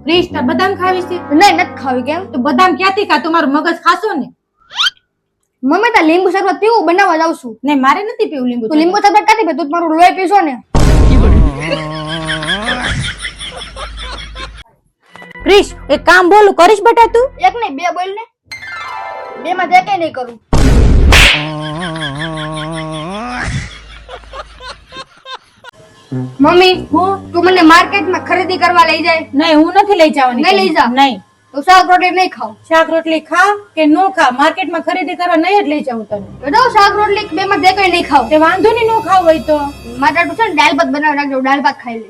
Please તાર બદામ ખાવી છે? નહીં નથી ખાવી. કેમ? તો બદામ ક્યાંથી ખા? તમારું મગજ ખાશો ને. મમ્મી તા લીંબુ શરબત પીવું બનાવવા જાઉં છું. નહીં મારે નથી પીવું લીંબુ. તું લીંબુ શરબત ક્યાંથી પી? તું મારું લોહી પીશો ને. પ્લીઝ એક કામ બોલું કરીશ બેટા તું? એક નહીં બે બોલ ને. બે માં જે કઈ નહીં કરું. મમ્મી તું મને માર્કેટમાં ખરીદી કરવા લઈ જાય. નહીં હું નથી લઈ જવાની. નહીં લઈ જા. નહીં. તો શાક રોટલી નહીં ખાવ. શાક રોટલી ખા કે નો ખા, માર્કેટમાં ખરીદી કરવા નહીં જ લઈ જાઉં તને. બેટા શાક રોટલી બે માં જે કઈ નહીં ખાવ. તે વાંધો નહીં નો ખાવ હોય તો. મારે તો છે ને દાળ ભાત બનાવી રાખજો. દાળ ભાત ખાઈ લે.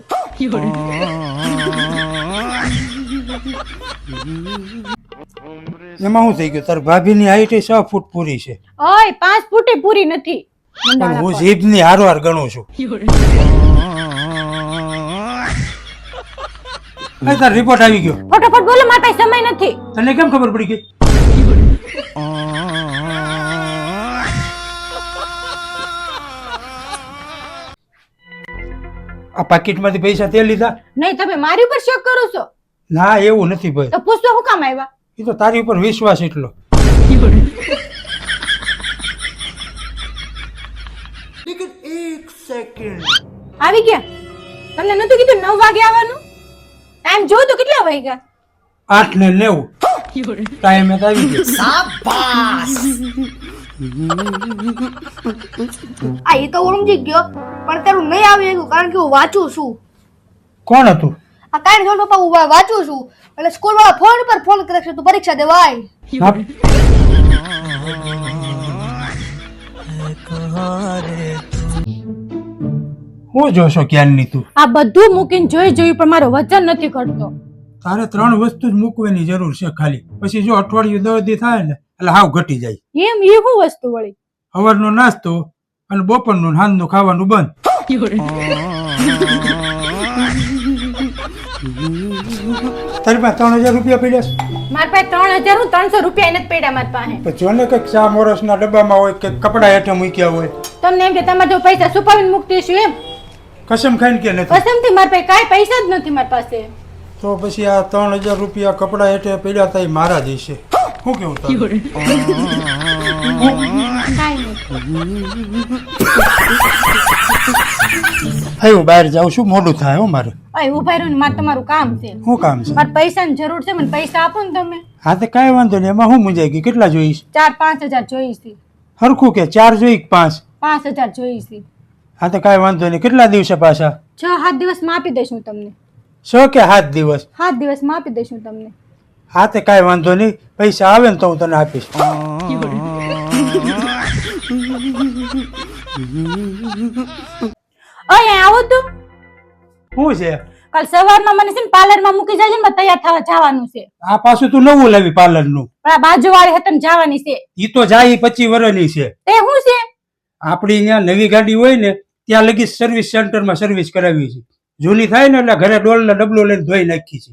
એમાં શું થઈ ગયું? તાર ભાભીની હાઈટ 6 ફૂટ પૂરી છે, ઓય 5 ફૂટે પૂરી નથી. પણ હું જીભની હારવાર ગણું છું. તાર રિપોર્ટ આવી ગયો. ફટાફટ બોલો, મારા પાસે સમય નથી. તને કેમ ખબર પડી ગઈ? આ પાકીટમાંથી પૈસા તે લીધા? નહીં તમે મારી ઉપર શક કરો છો? ના એવું નથી ભાઈ. તો પૂછતો હું કામ આવ્યા? એ તો તારી ઉપર વિશ્વાસ એટલો. આવી ગયા? તમને નતું કીધું 9 વાગે આવવાનું? ટાઈમ જો તો કેટલા વાગ્યા? 8:90 ટાઈમે તો આવી ગયો. આ એ તો સમજી ગયો પણ તારું નહીં આવી ગયું કારણ કે હું વાંચું છું. કોણ હતું? આ કાંઈ જોડો પપ્પા હું વાંચું છું એટલે સ્કૂલ વાળા ફોન પર ફોન કરે છે તું પરીક્ષા દેવા આય. હા? હું જોશો ક્યારની તું? આ બધું મૂકીને જોઈ પણ મારો વજન નથી ઘટતો. તારે 3 વસ્તુ જ મૂકવાની જરૂર છે ખાલી. પછી જો અઠવાડિયું 10 દી થાય ને એટલે હાવ ઘટી જાય. એમ એ શું વસ્તુ વળી? સવારનો નાસ્તો અને બપોરનું સાંજનું ખાવાનું બંધ. તારી પાસે 3000 રૂપિયા પડ્યા છે? મારા પાસે 3000 હું 300 રૂપિયા નથી પડ્યા મારી પાસે. પછી જો ને કંઈક ચા મોરસના ડબ્બામાં હોય કે કપડા હેઠે મૂક્યા હોય. તમને એમ કે તમારે જો પૈસા છુપાવીને મૂકતી છું એમ? કસમ ખાઈને કે નથી? કસમથી મારા પાસે કાંઈ પૈસા જ નથી મારી પાસે. તો પછી આ 3000 રૂપિયા કપડા હેઠે પડ્યા તા મારા જ હશે. શું કેવું તારું? કાંઈ નહીં. હું બહાર જાઉં છું, મોડું થાય હો મારે. ઓય ઉભા રહ્યો ને, મારે તમારું કામ છે. શું કામ છે? મારે પૈસાની જરૂર છે, મને પૈસા આપો ને તમે. હા તો કાંઈ વાંધો નહીં. એમાં હું મૂંઝાઈ ગઈ? કેટલા જોઈશ? 4-5 હજાર જોઈશ. હરખું કે 4 જોઈ 5? 5000 જોઈશ. હા તો કાંઈ વાંધો નહીં. કેટલા દિવસે પાછા? 6-7 દિવસમાં આપી દઈશ હું તમને. 6 કે 7 દિવસ? 7 દિવસમાં આપી દઈશ હું તમને. હા તો કાંઈ વાંધો નહીં. પૈસા આવે ને તો હું તને આપીશ. ઓય આવો તું. શું છે? કાલ સવારમાં મને છે ને પાર્લરમાં મૂકી જાજે ને, મારે તૈયાર થવા જવાનું છે. આ પાછું તું નવું લાવી પાર્લરનું? પણ આ બાજુવાળી હતન જવાની છે. ઈ તો જાય 25 વર્ષની છે. તે શું છે? આપણી ત્યાં નવી ગાડી હોય ને ત્યાં લગી સર્વિસ સેન્ટરમાં સર્વિસ કરાવી છે. જૂની થાય ને એટલે ઘરે ડોલનો ડબલો લઈને ધોઈ નાખી છે.